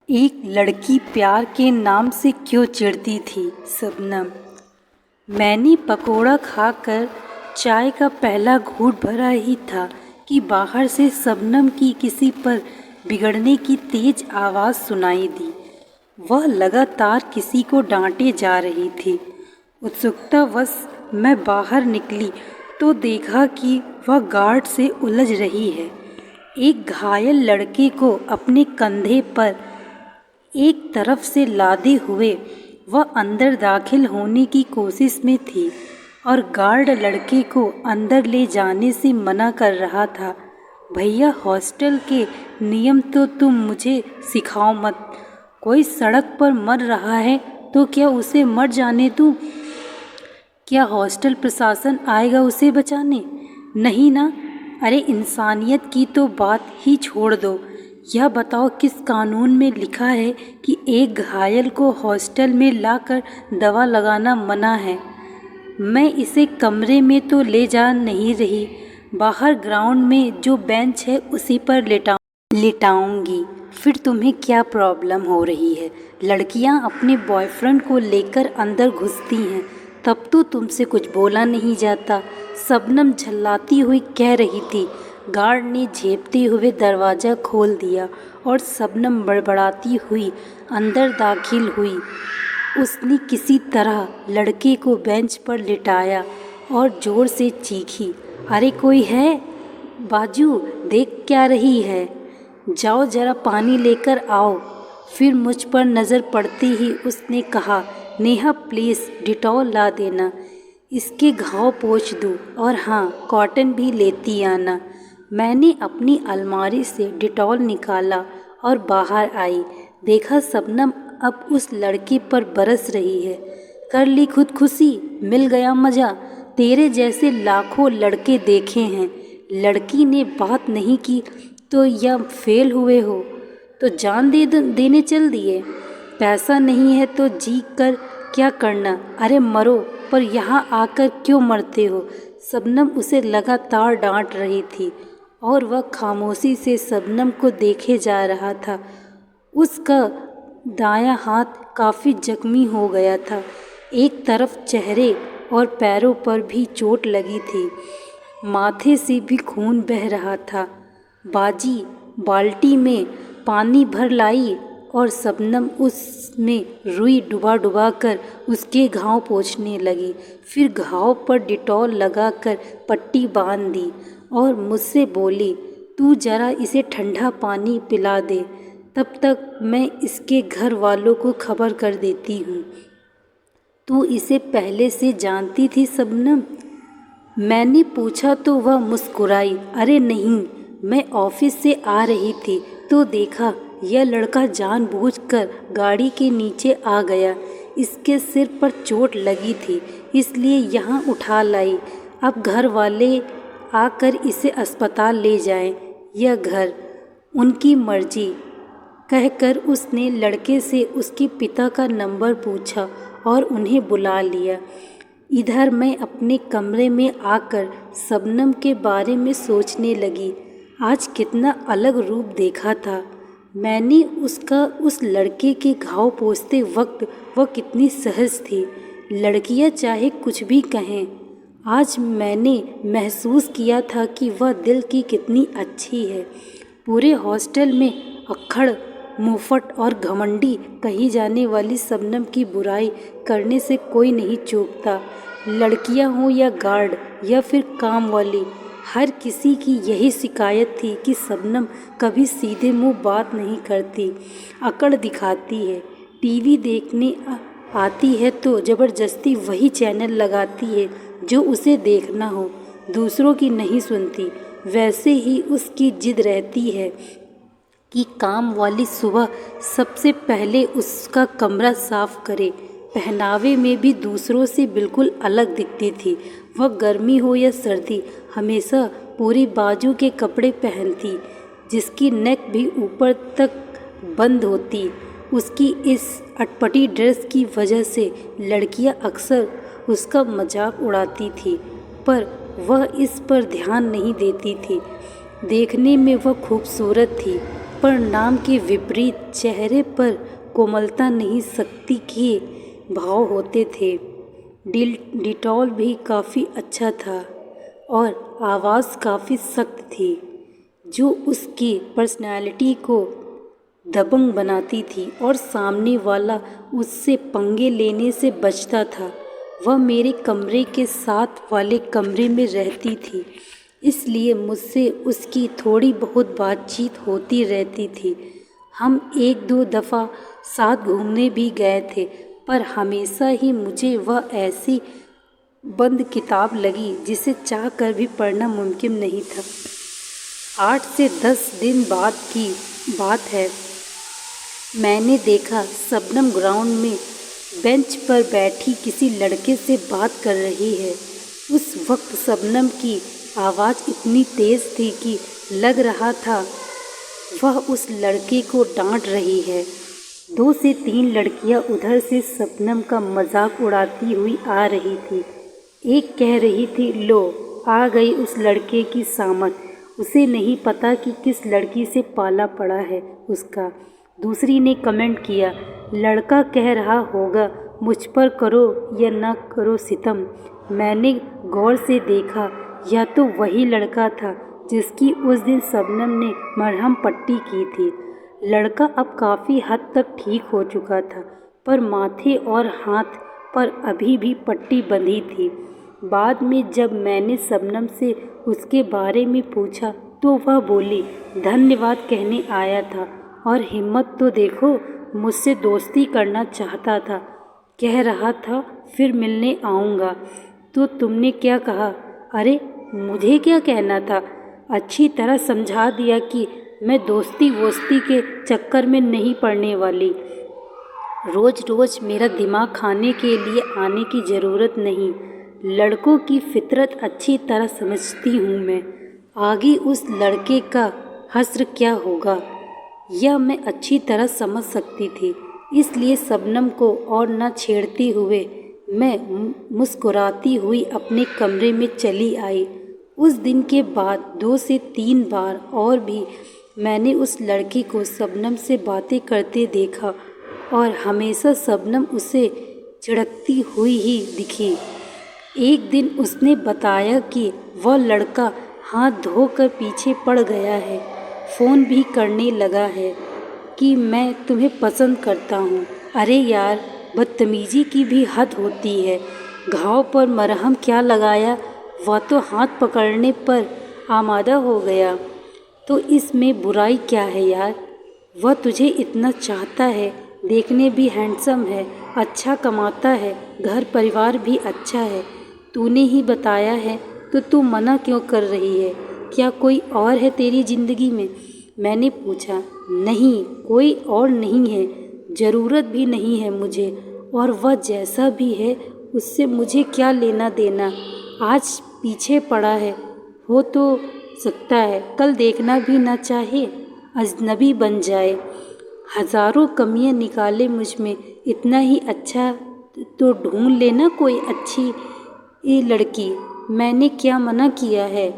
एक लड़की प्यार के नाम से क्यों चिढ़ती थी। शबनम। मैंने पकोड़ा खाकर चाय का पहला घूंट भरा ही था कि बाहर से शबनम की किसी पर बिगड़ने की तेज आवाज़ सुनाई दी। वह लगातार किसी को डांटे जा रही थी। उत्सुकतावश मैं बाहर निकली तो देखा कि वह गार्ड से उलझ रही है। एक घायल लड़के को अपने कंधे पर एक तरफ से लादे हुए वह अंदर दाखिल होने की कोशिश में थी और गार्ड लड़के को अंदर ले जाने से मना कर रहा था। भैया, हॉस्टल के नियम तो तुम मुझे सिखाओ मत। कोई सड़क पर मर रहा है तो क्या उसे मर जाने दूँ? क्या हॉस्टल प्रशासन आएगा उसे बचाने? नहीं ना। अरे, इंसानियत की तो बात ही छोड़ दो। यह बताओ, किस कानून में लिखा है कि एक घायल को हॉस्टल में लाकर दवा लगाना मना है? मैं इसे कमरे में तो ले जा नहीं रही, बाहर ग्राउंड में जो बेंच है उसी पर लेटाऊंगी। फिर तुम्हें क्या प्रॉब्लम हो रही है? लड़कियां अपने बॉयफ्रेंड को लेकर अंदर घुसती हैं तब तो तुमसे कुछ बोला नहीं जाता। शबनम झल्लाती हुई कह रही थी। गार्ड ने झेपते हुए दरवाज़ा खोल दिया और शबनम बड़बड़ाती हुई अंदर दाखिल हुई। उसने किसी तरह लड़के को बेंच पर लिटाया और ज़ोर से चीखी, अरे कोई है? बाजू, देख क्या रही है? जाओ जरा पानी लेकर आओ। फिर मुझ पर नज़र पड़ते ही उसने कहा, नेहा प्लीज़ डिटॉल ला देना, इसके घाव पोंछ दूँ, और हाँ, कॉटन भी लेती आना। मैंने अपनी अलमारी से डिटॉल निकाला और बाहर आई। देखा शबनम अब उस लड़के पर बरस रही है। कर ली खुदकुशी, मिल गया मज़ा। तेरे जैसे लाखों लड़के देखे हैं। लड़की ने बात नहीं की तो या फेल हुए हो तो जान देने चल दिए। पैसा नहीं है तो जी कर क्या करना? अरे मरो, पर यहाँ आकर क्यों मरते हो? शबनम उसे लगातार डांट रही थी और वह खामोशी से शबनम को देखे जा रहा था। उसका दायां हाथ काफ़ी जख्मी हो गया था। एक तरफ चेहरे और पैरों पर भी चोट लगी थी। माथे से भी खून बह रहा था। बाजी बाल्टी में पानी भर लाई और शबनम उसमें रुई डुबा कर उसके घाव पोंछने लगी। फिर घाव पर डिटॉल लगाकर पट्टी बांध दी और मुझसे बोली, तू जरा इसे ठंडा पानी पिला दे, तब तक मैं इसके घर वालों को खबर कर देती हूँ। तू इसे पहले से जानती थी शबनम? मैंने पूछा तो वह मुस्कुराई। अरे नहीं, मैं ऑफिस से आ रही थी तो देखा यह लड़का जानबूझकर गाड़ी के नीचे आ गया। इसके सिर पर चोट लगी थी इसलिए यहाँ उठा लाई। अब घर वाले आकर इसे अस्पताल ले जाएं। यह घर उनकी मर्जी, कहकर उसने लड़के से उसके पिता का नंबर पूछा और उन्हें बुला लिया। इधर मैं अपने कमरे में आकर शबनम के बारे में सोचने लगी। आज कितना अलग रूप देखा था मैंने उसका। उस लड़के के घाव पोंछते वक्त वह कितनी सहज थी। लड़कियां चाहे कुछ भी कहें, आज मैंने महसूस किया था कि वह दिल की कितनी अच्छी है। पूरे हॉस्टल में अक्खड़, मुंहफट और घमंडी कही जाने वाली शबनम की बुराई करने से कोई नहीं चूकता। लड़कियां हों या गार्ड या फिर काम वाली, हर किसी की यही शिकायत थी कि शबनम कभी सीधे मुंह बात नहीं करती, अकड़ दिखाती है। टीवी देखने आती है तो ज़बरदस्ती वही चैनल लगाती है जो उसे देखना हो, दूसरों की नहीं सुनती। वैसे ही उसकी जिद रहती है कि काम वाली सुबह सबसे पहले उसका कमरा साफ करे। पहनावे में भी दूसरों से बिल्कुल अलग दिखती थी। वह गर्मी हो या सर्दी हमेशा पूरी बाजू के कपड़े पहनती, जिसकी नेक भी ऊपर तक बंद होती। उसकी इस अटपटी ड्रेस की वजह से लड़कियां अक्सर उसका मजाक उड़ाती थी, पर वह इस पर ध्यान नहीं देती थी। देखने में वह खूबसूरत थी, पर नाम के विपरीत चेहरे पर कोमलता नहीं शक्ति के भाव होते थे। डिटॉल भी काफ़ी अच्छा था और आवाज़ काफ़ी सख्त थी, जो उसकी पर्सनैलिटी को दबंग बनाती थी और सामने वाला उससे पंगे लेने से बचता था। वह मेरे कमरे के साथ वाले कमरे में रहती थी, इसलिए मुझसे उसकी थोड़ी बहुत बातचीत होती रहती थी। हम एक दो दफ़ा साथ घूमने भी गए थे, पर हमेशा ही मुझे वह ऐसी बंद किताब लगी जिसे चाह कर भी पढ़ना मुमकिन नहीं था। 8 से 10 दिन बाद की बात है। मैंने देखा शबनम ग्राउंड में बेंच पर बैठी किसी लड़के से बात कर रही है। उस वक्त शबनम की आवाज़ इतनी तेज़ थी कि लग रहा था वह उस लड़के को डांट रही है। 2 से 3 लड़कियां उधर से शबनम का मजाक उड़ाती हुई आ रही थी। एक कह रही थी, लो आ गई उस लड़के की सामत, उसे नहीं पता कि किस लड़की से पाला पड़ा है उसका। दूसरी ने कमेंट किया, लड़का कह रहा होगा मुझ पर करो या ना करो सितम। मैंने गौर से देखा, या तो वही लड़का था जिसकी उस दिन शबनम ने मरहम पट्टी की थी। लड़का अब काफ़ी हद तक ठीक हो चुका था, पर माथे और हाथ पर अभी भी पट्टी बंधी थी। बाद में जब मैंने शबनम से उसके बारे में पूछा तो वह बोली, धन्यवाद कहने आया था, और हिम्मत तो देखो, मुझसे दोस्ती करना चाहता था, कह रहा था फिर मिलने आऊँगा। तो तुमने क्या कहा? अरे मुझे क्या कहना था, अच्छी तरह समझा दिया कि मैं दोस्ती वोस्ती के चक्कर में नहीं पड़ने वाली। रोज़ रोज़ मेरा दिमाग खाने के लिए आने की ज़रूरत नहीं। लड़कों की फितरत अच्छी तरह समझती हूँ मैं। आगे उस लड़के का हश्र क्या होगा यह मैं अच्छी तरह समझ सकती थी, इसलिए शबनम को और न छेड़ते हुए मैं मुस्कुराती हुई अपने कमरे में चली आई। उस दिन के बाद 2 से 3 बार और भी मैंने उस लड़के को शबनम से बातें करते देखा, और हमेशा शबनम उसे झिड़कती हुई ही दिखी। एक दिन उसने बताया कि वह लड़का हाथ धोकर पीछे पड़ गया है, फ़ोन भी करने लगा है कि मैं तुम्हें पसंद करता हूँ। अरे यार, बदतमीज़ी की भी हद होती है। घाव पर मरहम क्या लगाया, वह तो हाथ पकड़ने पर आमादा हो गया। तो इसमें बुराई क्या है यार? वह तुझे इतना चाहता है, देखने भी हैंडसम है, अच्छा कमाता है, घर परिवार भी अच्छा है। तूने ही बताया है, तो तू मना क्यों कर रही है? क्या कोई और है तेरी ज़िंदगी में? मैंने पूछा। नहीं, कोई और नहीं है, ज़रूरत भी नहीं है मुझे, और वह जैसा भी है उससे मुझे क्या लेना देना। आज पीछे पड़ा है, हो तो सकता है कल देखना भी ना चाहे, अजनबी बन जाए। हज़ारों कमियां निकाले मुझ में, इतना ही अच्छा तो ढूंढ लेना कोई अच्छी लड़की। मैंने क्या मना किया है?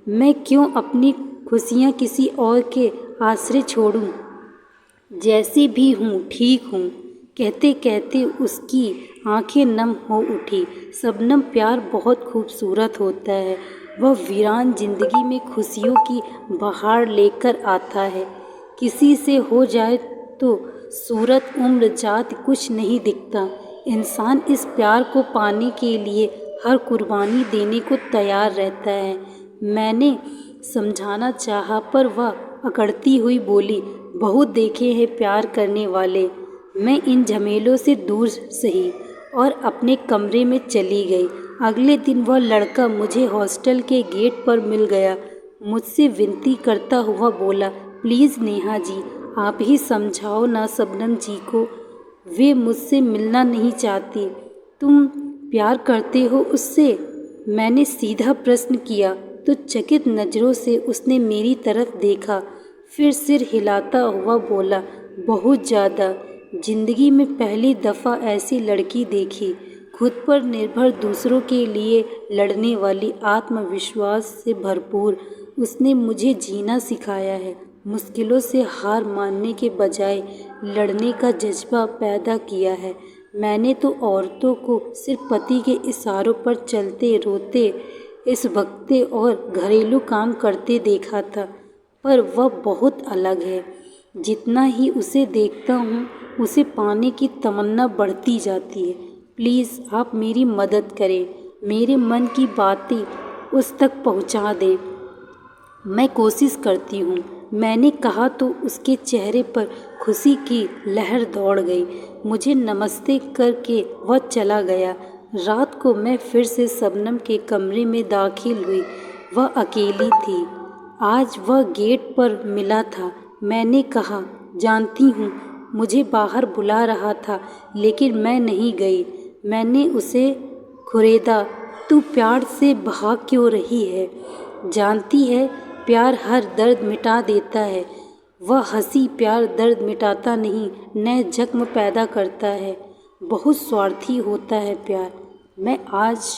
मैं क्यों अपनी खुशियाँ किसी और के आश्रय छोड़ूं? जैसी भी हूँ ठीक हूँ। कहते कहते उसकी आंखें नम हो उठी। शबनम, प्यार बहुत खूबसूरत होता है। वह वीरान जिंदगी में खुशियों की बहार लेकर आता है। किसी से हो जाए तो सूरत उम्र जात कुछ नहीं दिखता। इंसान इस प्यार को पाने के लिए हर कुर्बानी देने को तैयार रहता है। मैंने समझाना चाहा, पर वह अकड़ती हुई बोली, बहुत देखे हैं प्यार करने वाले। मैं इन झमेलों से दूर सही और अपने कमरे में चली गई। अगले दिन वह लड़का मुझे हॉस्टल के गेट पर मिल गया। मुझसे विनती करता हुआ बोला, प्लीज़ नेहा जी, आप ही समझाओ ना शबनम जी को, वे मुझसे मिलना नहीं चाहती। तुम प्यार करते हो उससे? मैंने सीधा प्रश्न किया तो चकित नज़रों से उसने मेरी तरफ देखा, फिर सिर हिलाता हुआ बोला, बहुत ज़्यादा। ज़िंदगी में पहली दफ़ा ऐसी लड़की देखी, खुद पर निर्भर, दूसरों के लिए लड़ने वाली, आत्मविश्वास से भरपूर। उसने मुझे जीना सिखाया है। मुश्किलों से हार मानने के बजाय लड़ने का जज्बा पैदा किया है। मैंने तो औरतों को सिर्फ पति के इशारों पर चलते, रोते, इस वक्ते और घरेलू काम करते देखा था, पर वह बहुत अलग है। जितना ही उसे देखता हूँ उसे पाने की तमन्ना बढ़ती जाती है। प्लीज़ आप मेरी मदद करें, मेरे मन की बातें उस तक पहुँचा दें। मैं कोशिश करती हूँ, मैंने कहा तो उसके चेहरे पर खुशी की लहर दौड़ गई। मुझे नमस्ते करके वह चला गया। रात को मैं फिर से शबनम के कमरे में दाखिल हुई। वह अकेली थी। आज वह गेट पर मिला था। मैंने कहा, जानती हूँ मुझे बाहर बुला रहा था, लेकिन मैं नहीं गई। मैंने उसे खुरेदा, तू प्यार से भाग क्यों रही है? जानती है प्यार हर दर्द मिटा देता है। वह हंसी, प्यार दर्द मिटाता नहीं, नए जख्म पैदा करता है। बहुत स्वार्थी होता है प्यार। मैं आज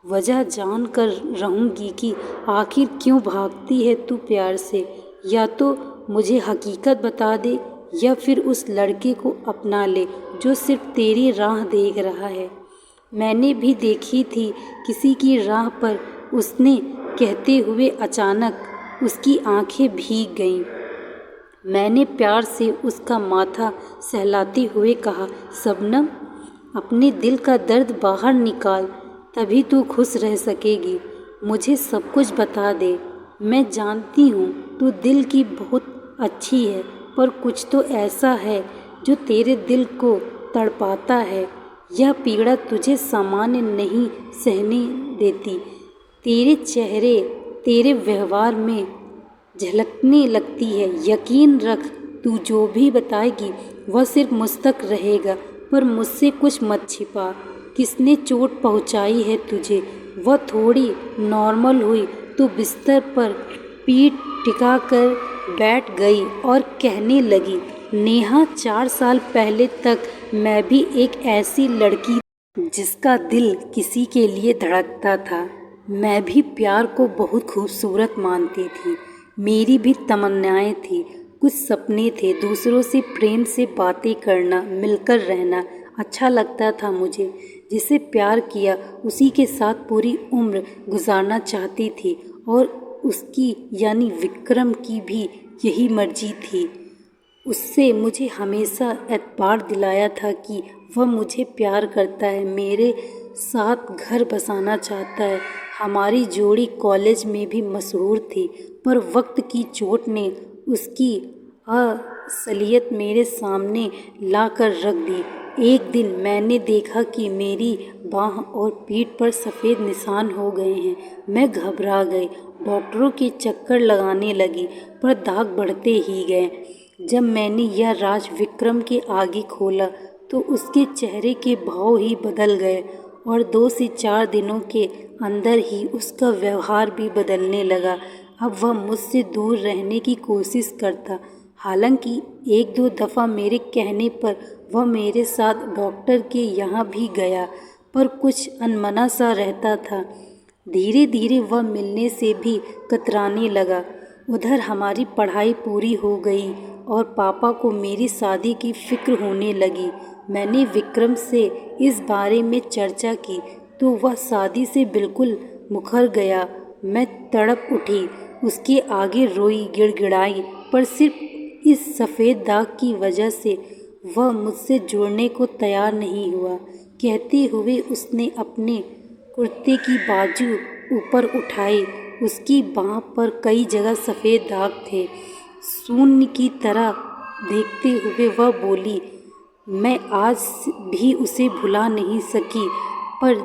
वजह जान कर रहूँगी कि आखिर क्यों भागती है तू प्यार से। या तो मुझे हकीकत बता दे या फिर उस लड़के को अपना ले जो सिर्फ तेरी राह देख रहा है। मैंने भी देखी थी किसी की राह पर, उसने कहते हुए अचानक उसकी आंखें भीग गईं। मैंने प्यार से उसका माथा सहलाते हुए कहा, शबनम, अपने दिल का दर्द बाहर निकाल, तभी तू खुश रह सकेगी। मुझे सब कुछ बता दे। मैं जानती हूँ तू दिल की बहुत अच्छी है, पर कुछ तो ऐसा है जो तेरे दिल को तड़पाता है। यह पीड़ा तुझे सामान्य नहीं सहने देती। तेरे चेहरे, तेरे व्यवहार में झलकने लगती है। यकीन रख, तू जो भी बताएगी वह सिर्फ मुझ तक रहेगा, पर मुझसे कुछ मत छिपा। किसने चोट पहुंचाई है तुझे? वह थोड़ी नॉर्मल हुई तो बिस्तर पर पीठ टिकाकर बैठ गई और कहने लगी, नेहा, 4 साल पहले तक मैं भी एक ऐसी लड़की जिसका दिल किसी के लिए धड़कता था। मैं भी प्यार को बहुत खूबसूरत मानती थी। मेरी भी तमन्नाएं थी, कुछ सपने थे। दूसरों से प्रेम से बातें करना, मिलकर रहना अच्छा लगता था मुझे। जिसे प्यार किया उसी के साथ पूरी उम्र गुजारना चाहती थी, और उसकी यानी विक्रम की भी यही मर्जी थी। उससे मुझे हमेशा एतबार दिलाया था कि वह मुझे प्यार करता है, मेरे साथ घर बसाना चाहता है। हमारी जोड़ी कॉलेज में भी मशहूर थी, पर वक्त की चोट ने उसकी असलियत मेरे सामने ला कर रख दी। एक दिन मैंने देखा कि मेरी बाह और पीठ पर सफ़ेद निशान हो गए हैं। मैं घबरा गई, डॉक्टरों के चक्कर लगाने लगी, पर दाग बढ़ते ही गए। जब मैंने यह राज विक्रम के आगे खोला तो उसके चेहरे के भाव ही बदल गए, और 2 से 4 दिनों के अंदर ही उसका व्यवहार भी बदलने लगा। अब वह मुझसे दूर रहने की कोशिश करता। हालांकि 1-2 दफ़ा मेरे कहने पर वह मेरे साथ डॉक्टर के यहाँ भी गया, पर कुछ अनमना सा रहता था। धीरे धीरे वह मिलने से भी कतराने लगा। उधर हमारी पढ़ाई पूरी हो गई और पापा को मेरी शादी की फिक्र होने लगी। मैंने विक्रम से इस बारे में चर्चा की तो वह शादी से बिल्कुल मुकर गया। मैं तड़प उठी, उसके आगे रोई, गिड़गिड़ाई, पर सिर्फ इस सफ़ेद दाग की वजह से वह मुझसे जुड़ने को तैयार नहीं हुआ। कहते हुए उसने अपने कुर्ते की बाजू ऊपर उठाई। उसकी बाँह पर कई जगह सफ़ेद दाग थे। शून्य की तरह देखते हुए वह बोली, मैं आज भी उसे भुला नहीं सकी, पर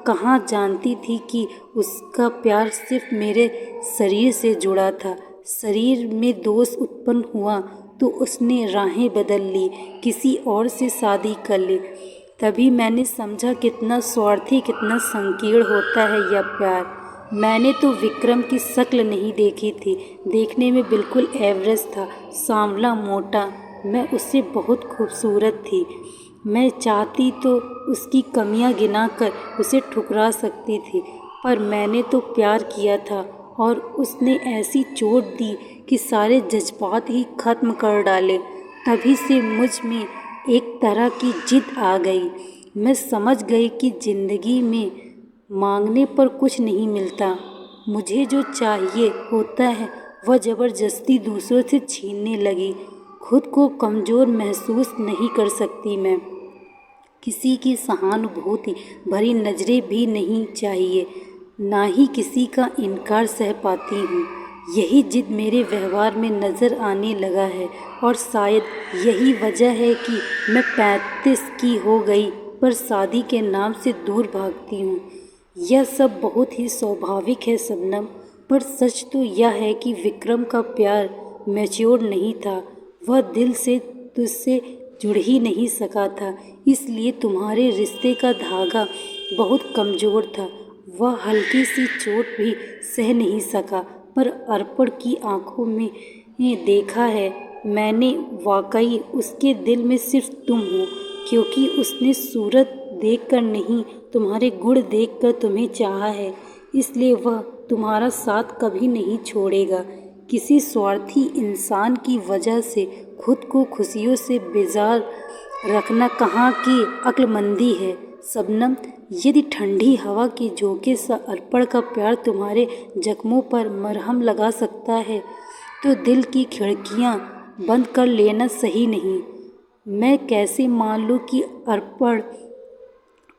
कहाँ जानती थी कि उसका प्यार सिर्फ मेरे शरीर से जुड़ा था। शरीर में दोष उत्पन्न हुआ तो उसने राहें बदल ली, किसी और से शादी कर ली। तभी मैंने समझा कितना स्वार्थी, कितना संकीर्ण होता है यह प्यार। मैंने तो विक्रम की शक्ल नहीं देखी थी। देखने में बिल्कुल एवरेज था, सांवला, मोटा। मैं उससे बहुत खूबसूरत थी। मैं चाहती तो उसकी कमियां गिनाकर उसे ठुकरा सकती थी, पर मैंने तो प्यार किया था और उसने ऐसी चोट दी कि सारे जज्बात ही खत्म कर डाले। तभी से मुझ में एक तरह की जिद आ गई। मैं समझ गई कि ज़िंदगी में मांगने पर कुछ नहीं मिलता। मुझे जो चाहिए होता है वह ज़बरदस्ती दूसरों से छीनने लगी। खुद को कमज़ोर महसूस नहीं कर सकती मैं। किसी की सहानुभूति भरी नज़रें भी नहीं चाहिए, ना ही किसी का इनकार सह पाती हूँ। यही जिद मेरे व्यवहार में नज़र आने लगा है और शायद यही वजह है कि मैं 35 की हो गई पर शादी के नाम से दूर भागती हूँ। यह सब बहुत ही स्वाभाविक है शबनम, पर सच तो यह है कि विक्रम का प्यार मैच्योर नहीं था। वह दिल से तुझसे जुड़ ही नहीं सका था, इसलिए तुम्हारे रिश्ते का धागा बहुत कमज़ोर था। वह हल्की सी चोट भी सह नहीं सका। पर अर्पण की आंखों में देखा है मैंने, वाकई उसके दिल में सिर्फ तुम हो, क्योंकि उसने सूरत देखकर नहीं, तुम्हारे गुण देखकर तुम्हें चाहा है। इसलिए वह तुम्हारा साथ कभी नहीं छोड़ेगा। किसी स्वार्थी इंसान की वजह से खुद को खुशियों से बेजार रखना कहाँ की अक्लमंदी है शबनम। यदि ठंडी हवा के झोंके सा अर्पण का प्यार तुम्हारे जख्मों पर मरहम लगा सकता है, तो दिल की खिड़कियाँ बंद कर लेना सही नहीं। मैं कैसे मान लूँ कि अर्पण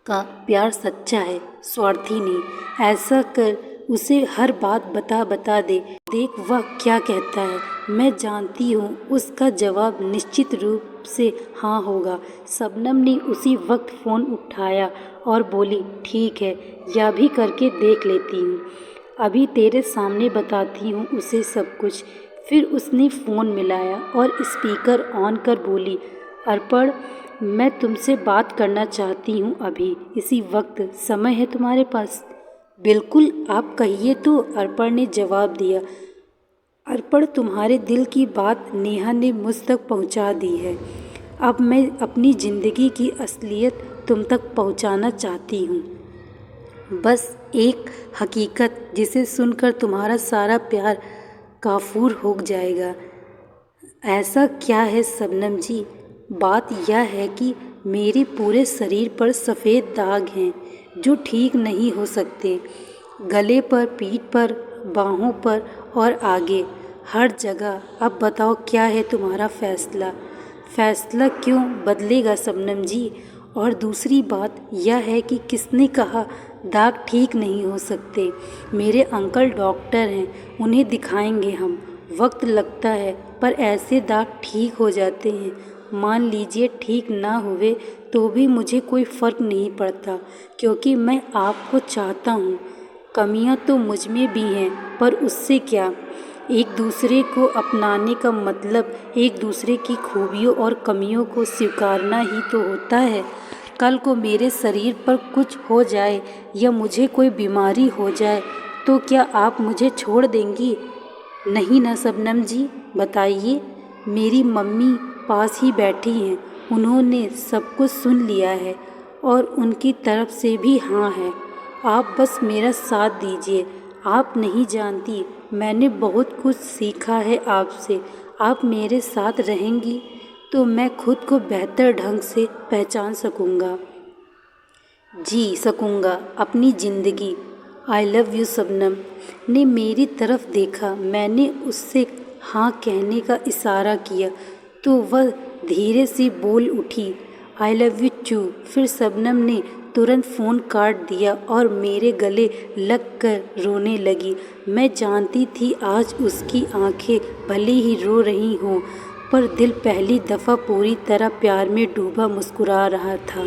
का प्यार सच्चा है, स्वार्थी नहीं। ऐसा कर उसे हर बात बता दे, देख वह क्या कहता है। मैं जानती हूँ उसका जवाब निश्चित रूप से हाँ होगा। शबनम ने उसी वक्त फ़ोन उठाया और बोली, ठीक है, यह भी करके देख लेती हूँ। अभी तेरे सामने बताती हूँ उसे सब कुछ। फिर उसने फ़ोन मिलाया और स्पीकर ऑन कर बोली, अर्पण, मैं तुमसे बात करना चाहती हूँ अभी, इसी वक्त। समय है तुम्हारे पास? बिल्कुल, आप कहिए तो, अर्पण ने जवाब दिया। अर्पण, तुम्हारे दिल की बात नेहा ने मुझ तक पहुँचा दी है। अब मैं अपनी ज़िंदगी की असलियत तुम तक पहुँचाना चाहती हूँ। बस एक हकीकत जिसे सुनकर तुम्हारा सारा प्यार काफूर हो जाएगा। ऐसा क्या है शबनम जी? बात यह है कि मेरे पूरे शरीर पर सफ़ेद दाग हैं जो ठीक नहीं हो सकते। गले पर, पीठ पर, बाहों पर और आगे, हर जगह। अब बताओ क्या है तुम्हारा फ़ैसला? फ़ैसला क्यों बदलेगा शबनम जी? और दूसरी बात यह है कि किसने कहा दाग ठीक नहीं हो सकते? मेरे अंकल डॉक्टर हैं, उन्हें दिखाएंगे हम। वक्त लगता है पर ऐसे दाग ठीक हो जाते हैं। मान लीजिए ठीक ना हुए तो भी मुझे कोई फ़र्क नहीं पड़ता, क्योंकि मैं आपको चाहता हूँ। कमियाँ तो मुझ में भी हैं, पर उससे क्या? एक दूसरे को अपनाने का मतलब एक दूसरे की खूबियों और कमियों को स्वीकारना ही तो होता है। कल को मेरे शरीर पर कुछ हो जाए या मुझे कोई बीमारी हो जाए तो क्या आप मुझे छोड़ देंगी? नहीं ना शबनम जी, बताइए। मेरी मम्मी पास ही बैठी हैं, उन्होंने सब कुछ सुन लिया है और उनकी तरफ से भी हाँ है। आप बस मेरा साथ दीजिए। आप नहीं जानती, मैंने बहुत कुछ सीखा है आपसे। आप मेरे साथ रहेंगी तो मैं खुद को बेहतर ढंग से पहचान सकूँगा, जी सकूँगा अपनी ज़िंदगी। I love you. शबनम ने मेरी तरफ देखा। मैंने उससे हाँ कहने का इशारा किया तो वह धीरे से बोल उठी, आई लव यू टू। फिर शबनम ने तुरंत फ़ोन काट दिया और मेरे गले लग कर रोने लगी। मैं जानती थी आज उसकी आंखें भले ही रो रही हों, पर दिल पहली दफ़ा पूरी तरह प्यार में डूबा मुस्कुरा रहा था।